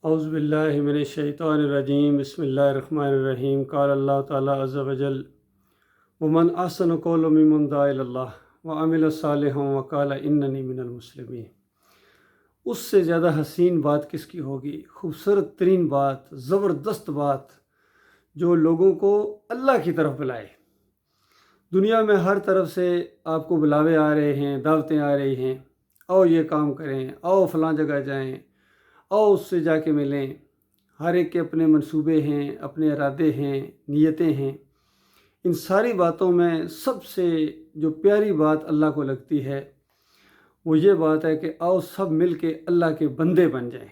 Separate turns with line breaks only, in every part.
اعوذ باللہ من الشیطان الرجیم بسم اللہ الرحمن الرحیم قال اللہ تعالیٰ عز وجل ومن احسن قولا ممن دعا الی اللہ وعمل صالحا وقال اننی من المسلمین۔ اس سے زیادہ حسین بات کس کی ہوگی، خوبصورت ترین بات، زبردست بات، جو لوگوں کو اللہ کی طرف بلائے۔ دنیا میں ہر طرف سے آپ کو بلاوے آ رہے ہیں، دعوتیں آ رہی ہیں، آؤ یہ کام کریں، آؤ فلاں جگہ جائیں، آؤ اس سے جا کے ملیں۔ ہر ایک کے اپنے منصوبے ہیں، اپنے ارادے ہیں، نیتیں ہیں۔ ان ساری باتوں میں سب سے جو پیاری بات اللہ کو لگتی ہے وہ یہ بات ہے کہ آؤ سب مل کے اللہ کے بندے بن جائیں۔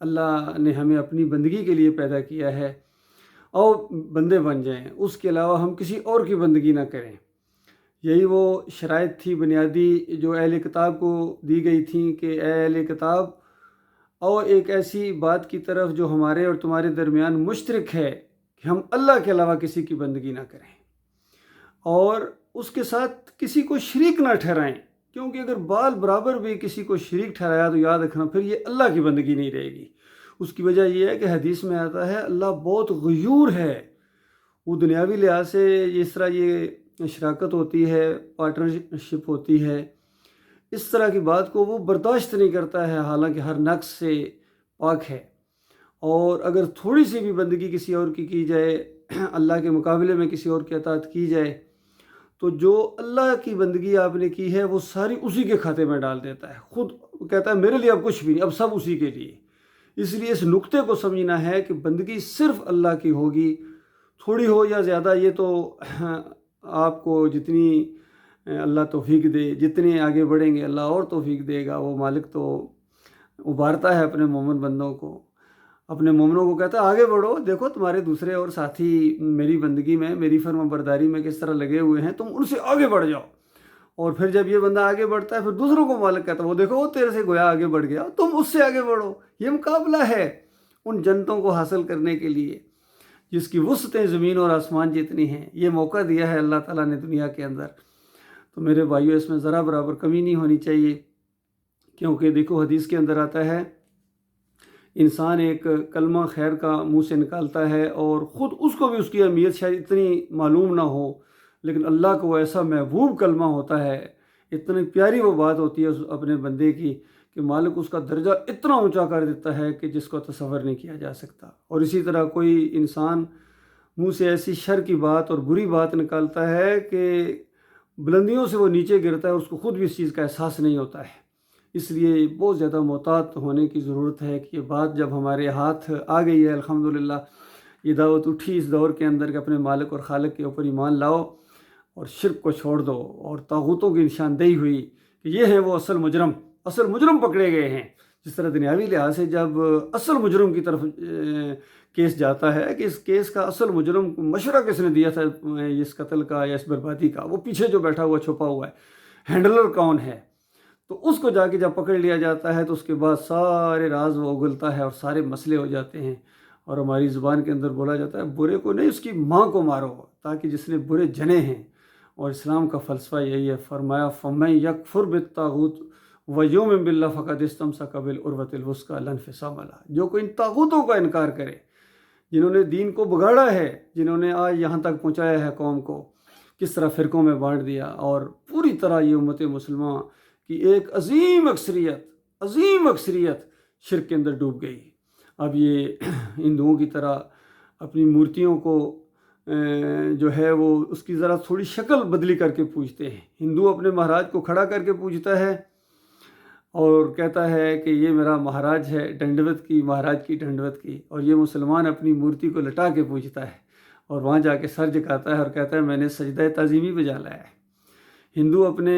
اللہ نے ہمیں اپنی بندگی کے لیے پیدا کیا ہے، آؤ بندے بن جائیں، اس کے علاوہ ہم کسی اور کی بندگی نہ کریں۔ یہی وہ شرائط تھی بنیادی جو اہل کتاب کو دی گئی تھیں کہ اے اہل کتاب، اور ایک ایسی بات کی طرف جو ہمارے اور تمہارے درمیان مشترک ہے کہ ہم اللہ کے علاوہ کسی کی بندگی نہ کریں اور اس کے ساتھ کسی کو شریک نہ ٹھہرائیں، کیونکہ اگر بال برابر بھی کسی کو شریک ٹھہرایا تو یاد رکھنا پھر یہ اللہ کی بندگی نہیں رہے گی۔ اس کی وجہ یہ ہے کہ حدیث میں آتا ہے اللہ بہت غیور ہے۔ وہ دنیاوی لحاظ سے اس طرح یہ شراکت ہوتی ہے، پارٹنرشپ ہوتی ہے، اس طرح کی بات کو وہ برداشت نہیں کرتا ہے، حالانکہ ہر نقص سے پاک ہے۔ اور اگر تھوڑی سی بھی بندگی کسی اور کی جائے، اللہ کے مقابلے میں کسی اور کی اطاعت کی جائے، تو جو اللہ کی بندگی آپ نے کی ہے وہ ساری اسی کے کھاتے میں ڈال دیتا ہے۔ خود کہتا ہے میرے لیے اب کچھ بھی نہیں، اب سب اسی کے لیے۔ اس لیے اس نقطے کو سمجھنا ہے کہ بندگی صرف اللہ کی ہوگی، تھوڑی ہو یا زیادہ یہ تو آپ کو جتنی اللہ توفیق دے، جتنے آگے بڑھیں گے اللہ اور توفیق دے گا۔ وہ مالک تو ابھارتا ہے اپنے مومن بندوں کو، اپنے مومنوں کو کہتا ہے آگے بڑھو، دیکھو تمہارے دوسرے اور ساتھی میری بندگی میں، میری فرما برداری میں کس طرح لگے ہوئے ہیں، تم ان سے آگے بڑھ جاؤ۔ اور پھر جب یہ بندہ آگے بڑھتا ہے پھر دوسروں کو مالک کہتا ہے وہ دیکھو وہ تیرے سے گویا آگے بڑھ گیا، تم اس سے آگے بڑھو۔ یہ مقابلہ ہے ان جنتوں کو حاصل کرنے کے لیے جس کی وسعتیں زمین اور آسمان جتنی ہیں۔ یہ موقع دیا ہے اللہ تعالیٰ نے دنیا کے اندر، تو میرے بھائیو اس میں ذرا برابر کمی نہیں ہونی چاہیے، کیونکہ دیکھو حدیث کے اندر آتا ہے انسان ایک کلمہ خیر کا منہ سے نکالتا ہے اور خود اس کو بھی اس کی اہمیت شاید اتنی معلوم نہ ہو، لیکن اللہ کو وہ ایسا محبوب کلمہ ہوتا ہے، اتنی پیاری وہ بات ہوتی ہے اپنے بندے کی کہ مالک اس کا درجہ اتنا اونچا کر دیتا ہے کہ جس کو تصور نہیں کیا جا سکتا۔ اور اسی طرح کوئی انسان منہ سے ایسی شر کی بات اور بری بات نکالتا ہے کہ بلندیوں سے وہ نیچے گرتا ہے، اس کو خود بھی اس چیز کا احساس نہیں ہوتا ہے۔ اس لیے بہت زیادہ محتاط ہونے کی ضرورت ہے کہ یہ بات جب ہمارے ہاتھ آ گئی ہے، الحمدللہ یہ دعوت اٹھی اس دور کے اندر کہ اپنے مالک اور خالق کے اوپر ایمان لاؤ اور شرک کو چھوڑ دو، اور طاغوتوں کی نشاندہی ہوئی کہ یہ ہیں وہ اصل مجرم پکڑے گئے ہیں۔ جس طرح دنیاوی لحاظ سے جب اصل مجرم کی طرف کیس جاتا ہے کہ اس کیس کا اصل مجرم مشورہ کس نے دیا تھا اس قتل کا یا اس بربادی کا، وہ پیچھے جو بیٹھا ہوا چھپا ہوا ہے، ہینڈلر کون ہے، تو اس کو جا کے جب پکڑ لیا جاتا ہے تو اس کے بعد سارے راز وہ اگلتا ہے اور سارے مسئلے ہو جاتے ہیں۔ اور ہماری زبان کے اندر بولا جاتا ہے برے کو نہیں اس کی ماں کو مارو، تاکہ جس نے برے جنے ہیں۔ اور اسلام کا فلسفہ یہی ہے، فرمایا فَمَن يَكْفُرْ بِالطَّاغُوتِ وَيُؤْمِن بِاللَّهِ فَقَدِ اسْتَمْسَكَ بِالْعُرْوَةِ الْوُثْقَىٰ لَا انفصام لَهَا۔ جو کوئی ان طاغوتوں کا انکار کرے، جنہوں نے دین کو بگاڑا ہے، جنہوں نے آج یہاں تک پہنچایا ہے قوم کو، کس طرح فرقوں میں بانٹ دیا، اور پوری طرح یہ امت مسلمہ کی ایک عظیم اکثریت شرک کے اندر ڈوب گئی۔ اب یہ ہندوؤں کی طرح اپنی مورتیوں کو جو ہے وہ اس کی ذرا تھوڑی شکل بدلی کر کے پوجتے ہیں۔ ہندو اپنے مہاراج کو کھڑا کر کے پوجتا ہے اور کہتا ہے کہ یہ میرا مہاراج ہے، ڈنڈوت کی، مہاراج کی ڈنڈوت کی، اور یہ مسلمان اپنی مورتی کو لٹا کے پوجتا ہے اور وہاں جا کے سر جھکاتا ہے اور کہتا ہے میں نے سجدہ تعظیمی بجا لایا ہے۔ ہندو اپنے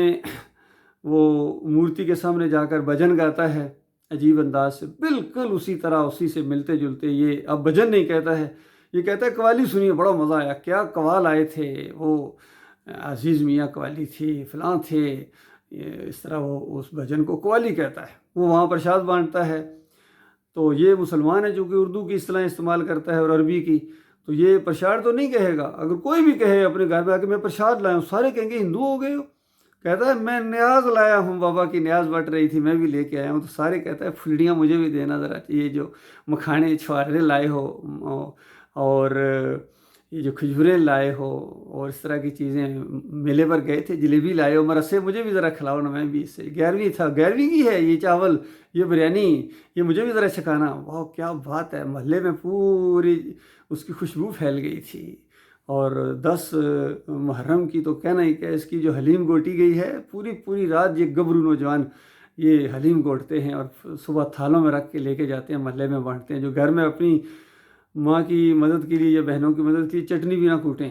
وہ مورتی کے سامنے جا کر بھجن گاتا ہے عجیب انداز سے، بالکل اسی طرح اسی سے ملتے جلتے۔ یہ اب بھجن نہیں کہتا ہے، یہ کہتا ہے قوالی سنیے، بڑا مزہ آیا، کیا قوال آئے تھے، وہ عزیز میاں قوالی تھی، فلاں تھے، اس طرح وہ اس بھجن کو قوالی کہتا ہے۔ وہ وہاں پرشاد بانٹتا ہے۔ تو یہ مسلمان ہے جو کہ اردو کی اصطلاح استعمال کرتا ہے اور عربی کی، تو یہ پرشاد تو نہیں کہے گا۔ اگر کوئی بھی کہے اپنے گھر میں آ کے میں پرشاد لایا ہوں، سارے کہیں گے ہندو ہو گئے ہو، کہتا ہے میں نیاز لایا ہوں، بابا کی نیاز بٹ رہی تھی، میں بھی لے کے آیا ہوں، تو سارے کہتا ہے پھلڑیاں مجھے بھی دینا ذرا، یہ جو مکھانے چھوارے لائے ہو اور یہ جو کھجوریں لائے ہو اور اس طرح کی چیزیں، میلے پر گئے تھے، جلیبی لائے ہو، مرسے مجھے بھی ذرا کھلاؤ نا، میں بھی اس سے 11ویں کی ہے یہ چاول، یہ بریانی، یہ مجھے بھی ذرا چھکانا۔ واہ کیا بات ہے، محلے میں پوری اس کی خوشبو پھیل گئی تھی۔ اور 10 محرم کی تو کہنا ہی کہ اس کی جو حلیم گوٹی گئی ہے، پوری رات یہ گبرو نوجوان یہ حلیم گوٹتے ہیں اور صبح تھالوں میں رکھ کے لے کے جاتے ہیں، محلے میں بانٹتے ہیں۔ جو گھر میں اپنی ماں کی مدد کے لیے یا بہنوں کی مدد کے لیے چٹنی بھی نہ کوٹیں،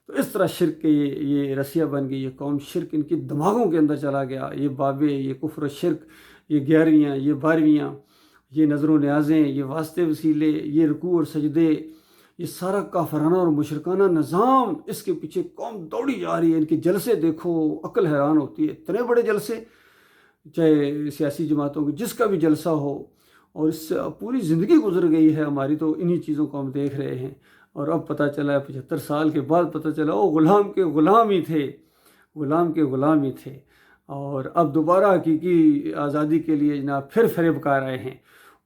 تو اس طرح شرک کے یہ رسیہ بن گئی، یہ قوم شرک ان کی دماغوں کے اندر چلا گیا۔ یہ بابے، یہ کفر و شرک، یہ 11ویں، یہ 12ویں، یہ نظر و نیازیں، یہ واسطے وسیلے، یہ رکوع اور سجدے، یہ سارا کافرانہ اور مشرکانہ نظام، اس کے پیچھے قوم دوڑی جا رہی ہے۔ ان کے جلسے دیکھو، عقل حیران ہوتی ہے، اتنے بڑے جلسے، چاہے سیاسی جماعتوں کے جس کا بھی جلسہ ہو، اور اس سے پوری زندگی گزر گئی ہے ہماری، تو انہی چیزوں کو ہم دیکھ رہے ہیں۔ اور اب پتہ چلا ہے 75 سال کے بعد پتہ چلا وہ غلام کے غلام ہی تھے، غلام کے غلام ہی تھے، اور اب دوبارہ حقیقی آزادی کے لیے جناب پھر فریب کار آئے ہیں،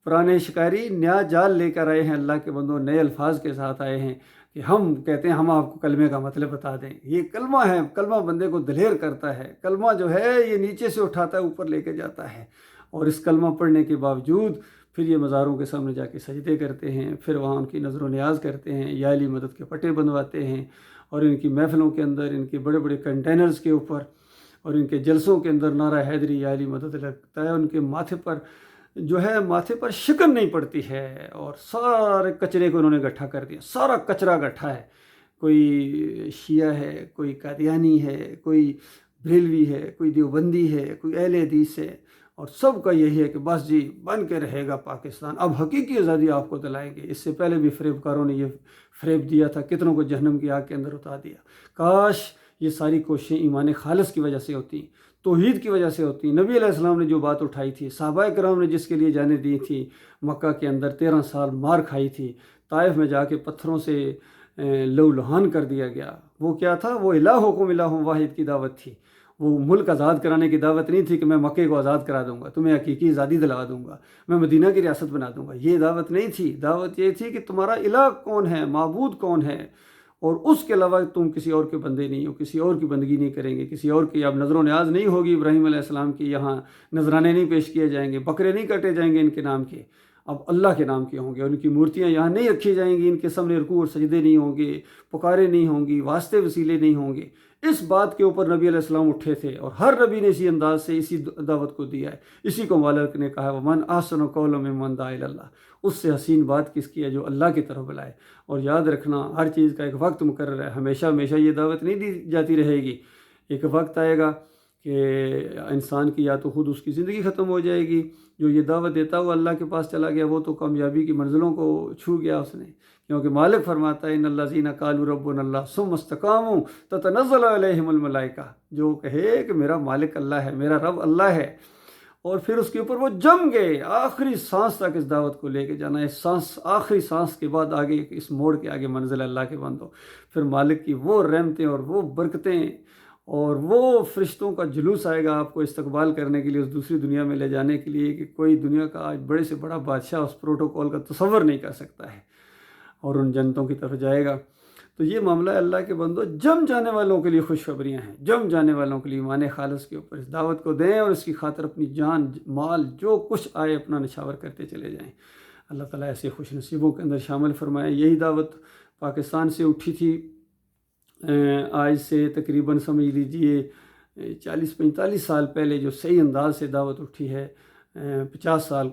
پرانے شکاری نیا جال لے کر آئے ہیں۔ اللہ کے بندوں نئے الفاظ کے ساتھ آئے ہیں کہ ہم کہتے ہیں ہم آپ کو کلمے کا مطلب بتا دیں۔ یہ کلمہ ہے، کلمہ بندے کو دلیر کرتا ہے، کلمہ جو ہے یہ نیچے سے اٹھاتا ہے اوپر لے کے جاتا ہے، اور اس کلمہ پڑھنے کے باوجود پھر یہ مزاروں کے سامنے جا کے سجدے کرتے ہیں، پھر وہاں ان کی نظر و نیاز کرتے ہیں، یا علی مدد کے پٹے بنواتے ہیں، اور ان کی محفلوں کے اندر ان کے بڑے بڑے کنٹینرز کے اوپر اور ان کے جلسوں کے اندر نعرہ حیدری یا علی مدد لگتا ہے۔ ان کے ماتھے پر جو ہے، ماتھے پر شکن نہیں پڑتی ہے، اور سارے کچرے کو انہوں نے گٹھا کر دیا، سارا کچرا گٹھا ہے۔ کوئی شیعہ ہے، کوئی قادیانی ہے، کوئی بریلوی ہے، کوئی دیوبندی ہے، کوئی اہل حدیث ہے، اور سب کا یہی ہے کہ بس جی بن کے رہے گا پاکستان، اب حقیقی آزادی آپ کو دلائیں گے۔ اس سے پہلے بھی فریب کاروں نے یہ فریب دیا تھا، کتنوں کو جہنم کی آگ کے اندر اتار دیا۔ کاش یہ ساری کوششیں ایمان خالص کی وجہ سے ہوتی، توحید کی وجہ سے ہوتی۔ نبی علیہ السلام نے جو بات اٹھائی تھی، صحابہ کرام نے جس کے لیے جانیں دی تھی، مکہ کے اندر 13 سال مار کھائی تھی، طائف میں جا کے پتھروں سے لہو لہان کر دیا گیا، وہ کیا تھا؟ وہ الہکم الہ واحد کی دعوت تھی۔ وہ ملک آزاد کرانے کی دعوت نہیں تھی کہ میں مکے کو آزاد کرا دوں گا، تمہیں حقیقی آزادی دلا دوں گا، میں مدینہ کی ریاست بنا دوں گا، یہ دعوت نہیں تھی۔ دعوت یہ تھی کہ تمہارا الہ کون ہے، معبود کون ہے، اور اس کے علاوہ تم کسی اور کے بندے نہیں ہو، کسی اور کی بندگی نہیں کریں گے، کسی اور کی اب نظر و نیاز نہیں ہوگی۔ ابراہیم علیہ السلام کی یہاں نذرانے نہیں پیش کیے جائیں گے، بکرے نہیں کٹے جائیں گے ان کے نام کے، اب اللہ کے نام کے ہوں گے، اور ان کی مورتیاں یہاں نہیں رکھی جائیں گی، ان کے سامنے رکوع اور سجدے نہیں ہوں گے، پکارے نہیں ہوں گی، واسطے وسیلے نہیں ہوں گے۔ اس بات کے اوپر نبی علیہ السلام اٹھے تھے، اور ہر نبی نے اسی انداز سے اسی دعوت کو دیا ہے۔ اسی کو مالک نے کہا ومن احسن قولا ممن دعا الی اللہ، اس سے حسین بات کس کی ہے جو اللہ کی طرف بلائے۔ اور یاد رکھنا ہر چیز کا ایک وقت مقرر ہے، ہمیشہ یہ دعوت نہیں دی جاتی رہے گی۔ ایک وقت آئے گا کہ انسان کی یا تو خود اس کی زندگی ختم ہو جائے گی، جو یہ دعوت دیتا ہوا اللہ کے پاس چلا گیا وہ تو کامیابی کی منزلوں کو چھو گیا اس نے، کیونکہ مالک فرماتا ہے ان الذین قالوا ربنا اللہ ثم استقاموا تتنزل علیہم الملائکہ، جو کہے کہ میرا مالک اللہ ہے، میرا رب اللہ ہے، اور پھر اس کے اوپر وہ جم گئے، آخری سانس تک اس دعوت کو لے کے جانا ہے، اس سانس آخری سانس کے بعد آگے اس موڑ کے آگے منزل اللہ کے بندو، پھر مالک کی وہ رحمتیں اور وہ برکتیں اور وہ فرشتوں کا جلوس آئے گا آپ کو استقبال کرنے کے لیے، اس دوسری دنیا میں لے جانے کے لیے کہ کوئی دنیا کا آج بڑے سے بڑا بادشاہ اس پروٹوکول کا تصور نہیں کر سکتا ہے، اور ان جنتوں کی طرف جائے گا۔ تو یہ معاملہ ہے اللہ کے بندو، جم جانے والوں کے لیے خوشخبریاں ہیں، جم جانے والوں کے لیے ایمان خالص کے اوپر اس دعوت کو دیں، اور اس کی خاطر اپنی جان مال جو کچھ آئے اپنا نشاور کرتے چلے جائیں۔ اللہ تعالیٰ ایسے خوش نصیبوں کے اندر شامل فرمائے۔ یہی دعوت پاکستان سے اٹھی تھی، آج سے تقریباً سمجھ لیجئے 40-45 سال پہلے جو صحیح انداز سے دعوت اٹھی ہے، 50 سال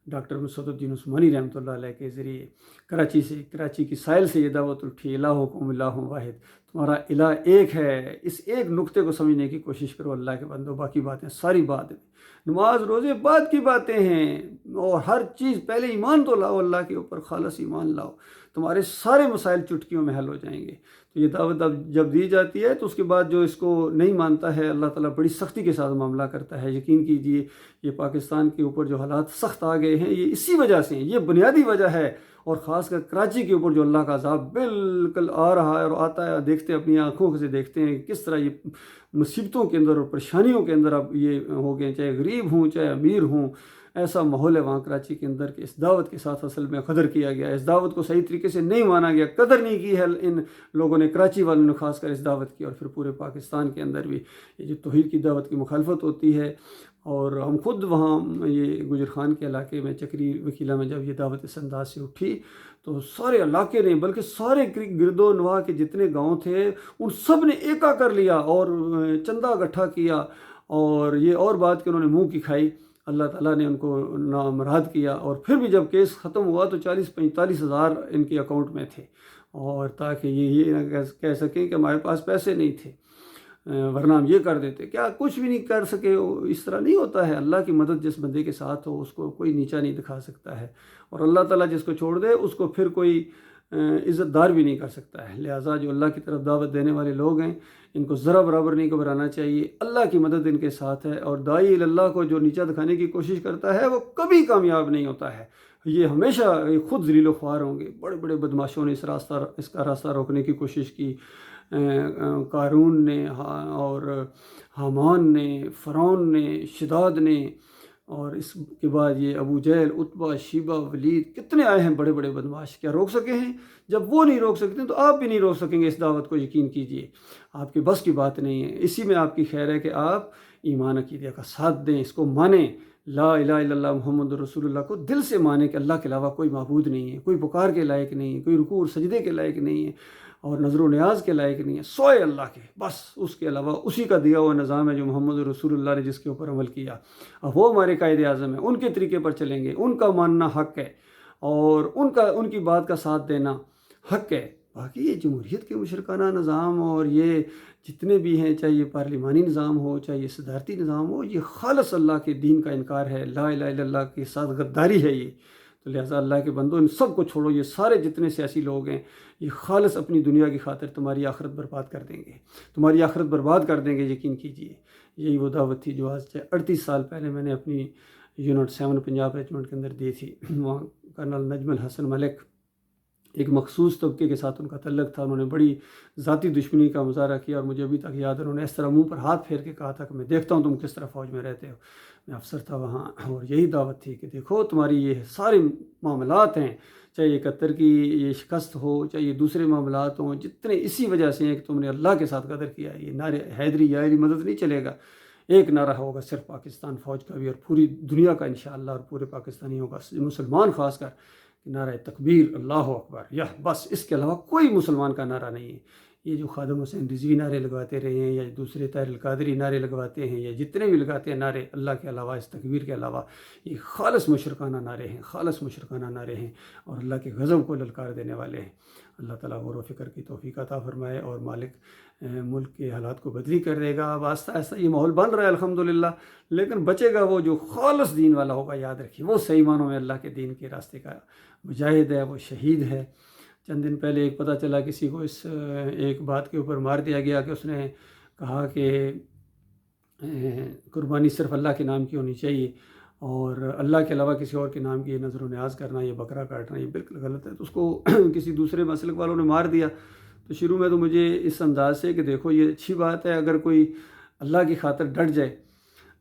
ڈاکٹر مسعود الدین عثمانی رحمۃ اللہ علیہ کے ذریعے کراچی کی ساحل سے یہ دعوت اٹھی، الہکم الہ واحد، تمہارا الہ ایک ہے۔ اس ایک نقطے کو سمجھنے کی کوشش کرو اللہ کے بندو، باقی باتیں ساری بات ہیں، نماز روزے بعد کی باتیں ہیں، اور ہر چیز پہلے ایمان تو لاؤ، اللہ کے اوپر خالص ایمان لاؤ، تمہارے سارے مسائل چٹکیوں میں حل ہو جائیں گے۔ تو یہ دعوت جب دی جاتی ہے تو اس کے بعد جو اس کو نہیں مانتا ہے اللہ تعالیٰ بڑی سختی کے ساتھ معاملہ کرتا ہے۔ یقین کیجئے یہ پاکستان کے اوپر جو حالات سخت آ گئے ہیں یہ اسی وجہ سے ہیں، یہ بنیادی وجہ ہے، اور خاص کر کراچی کے اوپر جو اللہ کا عذاب بالکل آ رہا ہے اور آتا ہے، دیکھتے ہیں اپنی آنکھوں سے، دیکھتے ہیں کس طرح یہ مصیبتوں کے اندر اور پریشانیوں کے اندر اب یہ ہو گئے، چاہے غریب ہوں چاہے امیر ہوں، ایسا ماحول ہے وہاں کراچی کے اندر کہ اس دعوت کے ساتھ اصل میں قدر کیا گیا، اس دعوت کو صحیح طریقے سے نہیں مانا گیا، قدر نہیں کی ہے ان لوگوں نے، کراچی والوں نے خاص کر اس دعوت کی، اور پھر پورے پاکستان کے اندر بھی یہ جو توحید کی دعوت کی مخالفت ہوتی ہے۔ اور ہم خود وہاں یہ گجر خان کے علاقے میں چکری وکیلا میں جب یہ دعوت اس انداز سے اٹھی تو سارے علاقے نے، بلکہ سارے گرد و نواح کے جتنے گاؤں تھے ان سب نے ایکا کر لیا اور چندہ اکٹھا کیا، اور یہ اور بات کہ انہوں نے منہ کی کھائی، اللہ تعالیٰ نے ان کو نامراد کیا، اور پھر بھی جب کیس ختم ہوا تو 40-45 ہزار ان کے اکاؤنٹ میں تھے، اور تاکہ یہ نہ کہہ سکیں کہ ہمارے پاس پیسے نہیں تھے ورنہ ہم یہ کر دیتے، کیا کچھ بھی نہیں کر سکے۔ اس طرح نہیں ہوتا ہے، اللہ کی مدد جس بندے کے ساتھ ہو اس کو کوئی نیچا نہیں دکھا سکتا ہے، اور اللہ تعالیٰ جس کو چھوڑ دے اس کو پھر کوئی عزت دار بھی نہیں کر سکتا ہے۔ لہٰذا جو اللہ کی طرف دعوت دینے والے لوگ ہیں ان کو ذرا برابر نہیں گھبرانا چاہیے، اللہ کی مدد ان کے ساتھ ہے، اور داعی اللہ کو جو نیچا دکھانے کی کوشش کرتا ہے وہ کبھی کامیاب نہیں ہوتا ہے، یہ ہمیشہ خود ذلیل و خوار ہوں گے۔ بڑے بڑے بدماشوں نے اس کا راستہ روکنے کی کوشش کی، قارون نے اور حامان نے، فرعون نے، شداد نے، اور اس کے بعد یہ ابو جہل، عتبہ، شیبہ، ولید، کتنے آئے ہیں بڑے بڑے بدماش، کیا روک سکے ہیں؟ جب وہ نہیں روک سکتے تو آپ بھی نہیں روک سکیں گے اس دعوت کو، یقین کیجئے، آپ کے بس کی بات نہیں ہے۔ اسی میں آپ کی خیر ہے کہ آپ ایمان عقیدہ کا ساتھ دیں، اس کو مانیں، لا الہ الا اللہ محمد رسول اللہ کو دل سے مانیں کہ اللہ کے علاوہ کوئی معبود نہیں ہے، کوئی پکار کے لائق نہیں ہے، کوئی رکوع اور سجدے کے لائق نہیں ہے، اور نظر و نیاز کے لائق نہیں ہے، سوائے اللہ کے، بس اس کے علاوہ اسی کا دیا ہوا نظام ہے جو محمد رسول اللہ نے جس کے اوپر عمل کیا، اب وہ ہمارے قائد اعظم ہیں، ان کے طریقے پر چلیں گے، ان کا ماننا حق ہے، اور ان کی بات کا ساتھ دینا حق ہے۔ باقی یہ جمہوریت کے مشرکانہ نظام اور یہ جتنے بھی ہیں، چاہے یہ پارلیمانی نظام ہو چاہے یہ صدارتی نظام ہو، یہ خالص اللہ کے دین کا انکار ہے، لا الہ الا اللہ کے ساتھ غداری ہے یہ۔ تو لہٰذا اللہ کے بندوں ان سب کو چھوڑو، یہ سارے جتنے سیاسی لوگ ہیں یہ خالص اپنی دنیا کی خاطر تمہاری آخرت برباد کر دیں گے، تمہاری آخرت برباد کر دیں گے، یقین کیجئے۔ یہی وہ دعوت تھی جو آج 38 سال پہلے میں نے اپنی یونٹ 7 پنجاب ریجمنٹ کے اندر دی تھی۔ وہاں کرنل نجم الحسن ملک، ایک مخصوص طبقے کے ساتھ ان کا تعلق تھا، انہوں نے بڑی ذاتی دشمنی کا مظاہرہ کیا، اور مجھے ابھی تک یاد ہے انہوں نے اس طرح منہ پر ہاتھ پھیر کے کہا تھا کہ میں دیکھتا ہوں تم کس طرح فوج میں رہتے ہو۔ میں افسر تھا وہاں، اور یہی دعوت تھی کہ دیکھو تمہاری یہ سارے معاملات ہیں، چاہے یہ 71 کی یہ شکست ہو چاہے یہ دوسرے معاملات ہوں، جتنے اسی وجہ سے ہیں کہ تم نے اللہ کے ساتھ قدر کیا ہے۔ یہ نعرے حیدری یاری مدد نہیں چلے گا، ایک نعرہ ہوگا صرف پاکستان فوج کا بھی اور پوری دنیا کا انشاءاللہ، اور پورے پاکستانیوں کا، مسلمان خاص کر، نعرہ تکبیر، اللہ اکبر، یا بس، اس کے علاوہ کوئی مسلمان کا نعرہ نہیں ہے۔ یہ جو خادم حسین رضوی نعرے لگواتے رہے ہیں، یا دوسرے طاہر القادری نعرے لگواتے ہیں، یا جتنے بھی لگاتے ہیں نعرے اللہ کے علاوہ، اس تکبیر کے علاوہ، یہ خالص مشرکانہ نعرے ہیں، خالص مشرکانہ نعرے ہیں، اور اللہ کے غضب کو للکار دینے والے ہیں۔ اللہ تعالیٰ غور و فکر کی توفیق عطا فرمائے، اور مالک ملک کے حالات کو بدلی کر دے گا۔ اب آہستہ آہستہ یہ ماحول بن رہا ہے الحمدللہ، لیکن بچے گا وہ جو خالص دین والا ہوگا، یاد رکھیے، وہ صحیح معنوں میں اللہ کے دین کے راستے کا مجاہد ہے، وہ شہید ہے۔ چند دن پہلے ایک پتہ چلا کسی کو اس ایک بات کے اوپر مار دیا گیا کہ اس نے کہا کہ قربانی صرف اللہ کے نام کی ہونی چاہیے، اور اللہ کے علاوہ کسی اور کے نام کی یہ نظر و نیاز کرنا، یہ بکرا کاٹنا، یہ بالکل غلط ہے۔ تو اس کو کسی دوسرے مسلک والوں نے مار دیا۔ تو شروع میں تو مجھے اس انداز سے کہ دیکھو یہ اچھی بات ہے اگر کوئی اللہ کی خاطر ڈٹ جائے،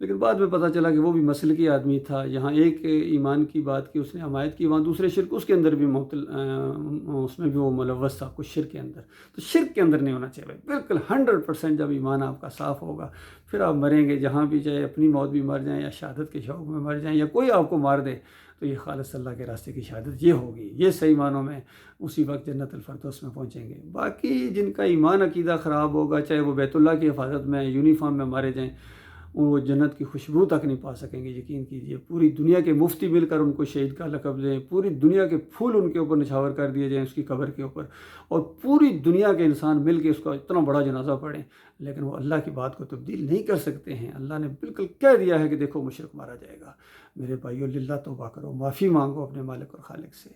لیکن بعد میں پتہ چلا کہ وہ بھی مسلکی آدمی تھا، یہاں ایک ایمان کی بات کی اس نے حمایت کی، وہاں دوسرے شرک اس کے اندر بھی اس میں بھی وہ ملوث تھا کچھ شرک کے اندر۔ تو شرک کے اندر نہیں ہونا چاہیے بالکل 100%۔ جب ایمان آپ کا صاف ہوگا پھر آپ مریں گے جہاں بھی، چاہے اپنی موت بھی مر جائیں یا شہادت کے شوق میں مر جائیں یا کوئی آپ کو مار دے، تو یہ خالص اللہ کے راستے کی شہادت یہ ہوگی، یہ صحیح معنوں میں اسی وقت جنت الفردوس میں پہنچیں گے۔ باقی جن کا ایمان عقیدہ خراب ہوگا، چاہے وہ بیت اللہ کی حفاظت میں یونیفارم میں مارے جائیں، وہ جنت کی خوشبو تک نہیں پا سکیں گے، یقین کیجئے۔ پوری دنیا کے مفتی مل کر ان کو شہید کا لقب دیں، پوری دنیا کے پھول ان کے اوپر نچھاور کر دیے جائیں اس کی قبر کے اوپر، اور پوری دنیا کے انسان مل کے اس کا اتنا بڑا جنازہ پڑھیں، لیکن وہ اللہ کی بات کو تبدیل نہیں کر سکتے ہیں۔ اللہ نے بالکل کہہ دیا ہے کہ دیکھو مشرک مارا جائے گا۔ میرے بھائیو، للہ توبہ کرو، معافی مانگو اپنے مالک اور خالق سے۔